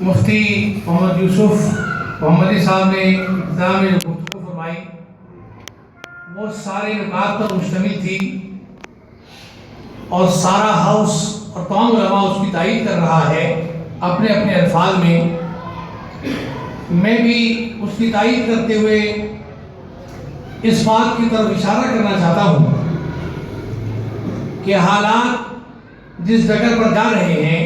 مفتی محمد یوسف محمدی صاحب نے ابتدا میں جو گفتگو فرمائی وہ سارے نکات پر مشتمل تھی اور سارا ہاؤس اور تمام علماء اس کی تائید کر رہا ہے اپنے اپنے الفاظ میں. میں بھی اس کی تائید کرتے ہوئے اس بات کی طرف اشارہ کرنا چاہتا ہوں کہ حالات جس جگہ پر جا رہے ہیں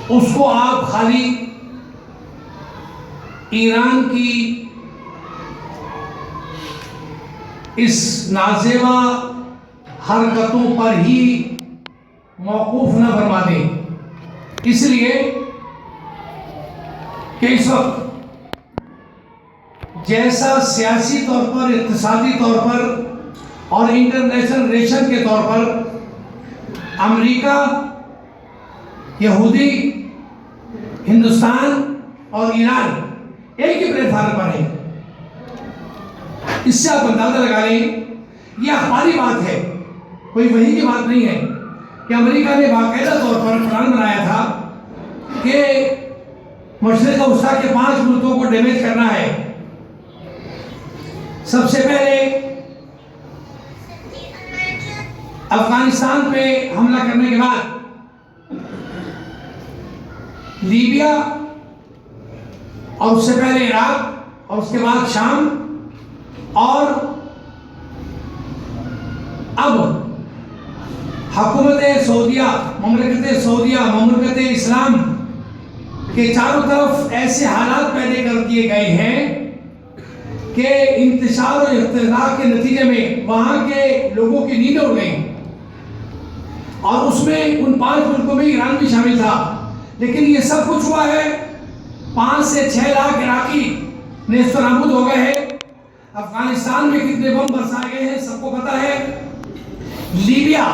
اس کو آپ خالی ایران کی اس نازیبا حرکتوں پر ہی موقوف نہ فرما دیں، اس لیے کہ اس وقت جیسا سیاسی طور پر، اقتصادی طور پر اور انٹرنیشنل ریلیشن کے طور پر امریکہ، یہودی، ہندوستان اور ایران ایک ہی پلیٹ فارم پر ہے. اس سے آپ اندازہ لگا لیں، یہ اخباری بات ہے، کوئی وحی کی بات نہیں ہے کہ امریکہ نے باقاعدہ طور پر پلان بنایا تھا کہ مشرق وسطیٰ کے 5 ملکوں کو ڈیمیج کرنا ہے. سب سے پہلے افغانستان پہ حملہ کرنے کے بعد لیبیا، اور اس سے پہلے عراق، اور اس کے بعد شام، اور اب حکومت سعودیہ، مملکت سعودیہ، مملکت اسلام کے چاروں طرف ایسے حالات پیدا کر دیے گئے ہیں کہ انتشار اور اختلاف کے نتیجے میں وہاں کے لوگوں کی نیندیں اڑ گئیں. اور اس میں ان 5 ملکوں میں ایران بھی شامل تھا. لیکن یہ سب کچھ ہوا ہے، 5 سے 6 لاکھ عراقی نیست و نابود ہو گئے ہیں. افغانستان میں کتنے بم برسائے گئے ہیں سب کو پتا ہے. لیبیا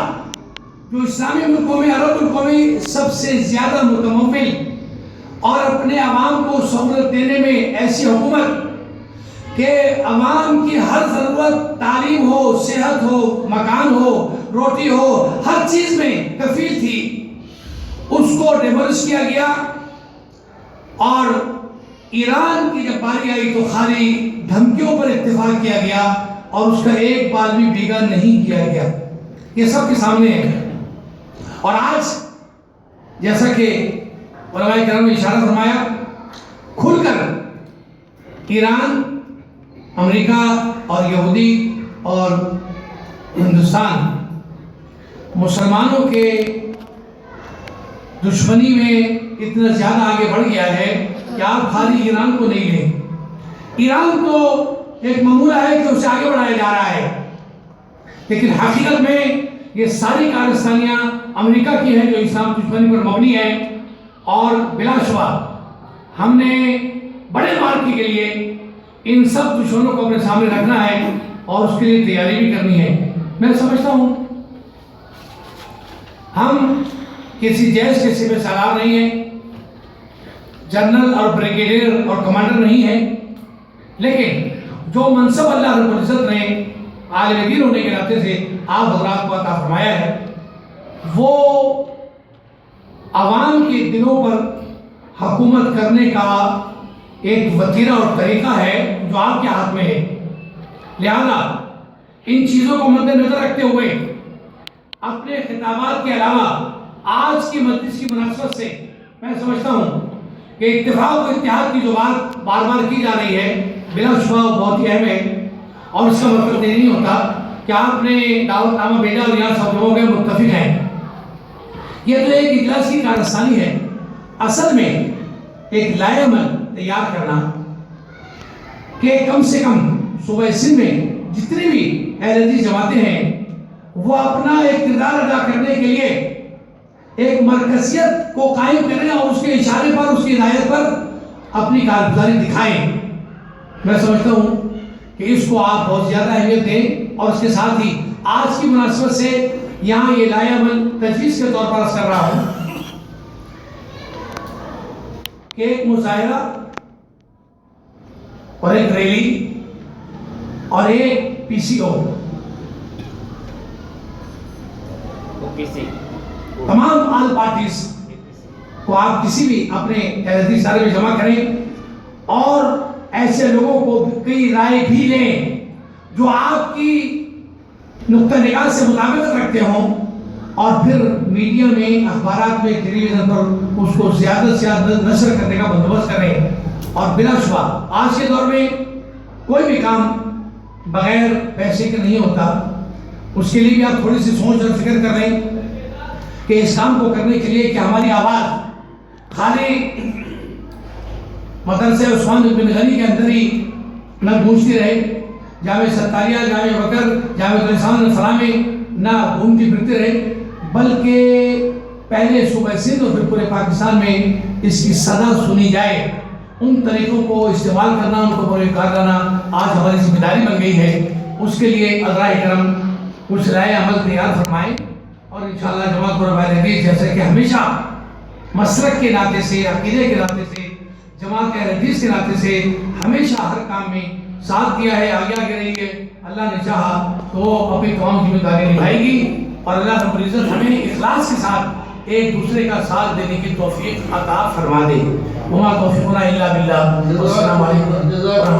جو اسلامی ملکوں میں، عرب ملکوں میں سب سے زیادہ متمول اور اپنے عوام کو سہولت دینے میں ایسی حکومت کہ عوام کی ہر ضرورت، تعلیم ہو، صحت ہو، مکان ہو، روٹی ہو، ہر چیز میں کفیل تھی، اس کو ڈیمولش کیا گیا. اور ایران کی جب باری آئی تو خالی دھمکیوں پر اتفاق کیا گیا اور اس کا ایک بات بھی بیگا نہیں کیا گیا. یہ سب کے سامنے ہے. اور آج جیسا کہ علماء کرام نے اشارہ فرمایا، کھل کر ایران، امریکہ اور یہودی اور ہندوستان مسلمانوں کے دشمنی میں اتنا زیادہ آگے بڑھ گیا ہے کہ آپ خالی ایران کو نہیں لیں. ایران تو ایک معمولہ ہے کہ اسے آگے بڑھایا جا رہا ہے، لیکن حقیقت میں یہ ساری کارستانیاں امریکہ کی ہیں جو اسلام دشمنی پر مبنی ہے. اور بلا شبہ ہم نے بڑے مارکے کے لیے ان سب دشمنوں کو اپنے سامنے رکھنا ہے اور اس کے لیے تیاری بھی کرنی ہے. میں سمجھتا ہوں ہم کسی جیش کے سپہ سالار نہیں ہیں، جنرل اور بریگیڈیئر اور کمانڈر نہیں ہیں، لیکن جو منصب اللہ رب العزت نے عالم دین ہونے کے ناطے سے آپ حضرات کو عطا فرمایا ہے، وہ عوام کے دلوں پر حکومت کرنے کا ایک وتیرہ اور طریقہ ہے جو آپ کے ہاتھ میں ہے. لہذا ان چیزوں کو مد نظر رکھتے ہوئے اپنے خطابات کے علاوہ آج کی مجلس کی مناسبت سے میں سمجھتا ہوں کہ اتفاق و اتحاد کی جو بات بار بار کی جا رہی ہے بلا شبہ وہ بہت ہی اہم ہے. اور اس کا مطلب یہ نہیں ہوتا کہ آپ نے دعوت نامہ بھیجا اور یہاں سب لوگوں کے متفق ہیں. یہ تو ایک اجلاس کی کارستانی ہے. اصل میں ایک لائحہ عمل تیار کرنا کہ کم سے کم صوبہ سندھ میں جتنی بھی اہل حدیث جماعتیں ہیں وہ اپنا ایک کردار ادا کرنے کے لیے ایک مرکزیت کو قائم کریں اور اس کے اشارے پر، اس کی ہدایت پر اپنی کارگزاری دکھائیں. میں سمجھتا ہوں کہ اس کو آپ بہت زیادہ اہمیت دیں. اور اس کے ساتھ ہی آج کی مناسبت سے یہاں یہ لائحہ عمل تجویز کے طور پر عرض کر رہا ہوں کہ ایک مظاہرہ اور ایک ریلی اور ایک پی سی او، تمام آل پارٹیز کو آپ کسی بھی اپنے حدیث ادارے میں جمع کریں اور ایسے لوگوں کو کئی رائے بھی لیں جو آپ کی نقطہ نگاہ سے مطابقت رکھتے ہوں، اور پھر میڈیا میں، اخبارات میں، ٹیلی ویژن پر اس کو زیادہ سے زیادہ نشر کرنے کا بندوبست کریں۔ اور بلا شبہ آج کے دور میں کوئی بھی کام بغیر پیسے کے نہیں ہوتا، اس کے لیے بھی آپ تھوڑی سی سوچ اور فکر کر رہے ہیں کہ اس کام کو کرنے کے لیے کہ ہماری آواز خالی مدرسہ عثمان بن غنی کے اندر ہی نہ گونجتی رہے، جامع ستاریہ، جامع بکر، جامع الاسلام فلاں میں نہ گھومتی پھرتے رہے، بلکہ پہلے صوبہ سندھ اور پھر پورے پاکستان میں اس کی صدا سنی جائے۔ ان طریقوں کو استعمال کرنا، ان کو بروکار لانا آج ہماری ذمہ داری بن گئی ہے۔ اس کے لیے اللہ کرم کچھ رائے عمل تیار فرمائیں، اور انشاءاللہ جماعت علماء حدیث جیسے کہ ہمیشہ مسلک کے ناطے سے، عقیدے کے ناطے سے، جماعت حدیث کے ناطے سے ہمیشہ ہر کام میں ساتھ دیا ہے، آگے رہی ہے۔ اللہ نے چاہا تو وہ اپنی تمام ذمہ داری نبھائے گی، اور اللہ رب العزت ہمیں اخلاص کے ساتھ ایک دوسرے کا ساتھ دینے کی توفیق عطا فرما دے۔ وما توفیقنا الا باللہ۔ السلام علیکم۔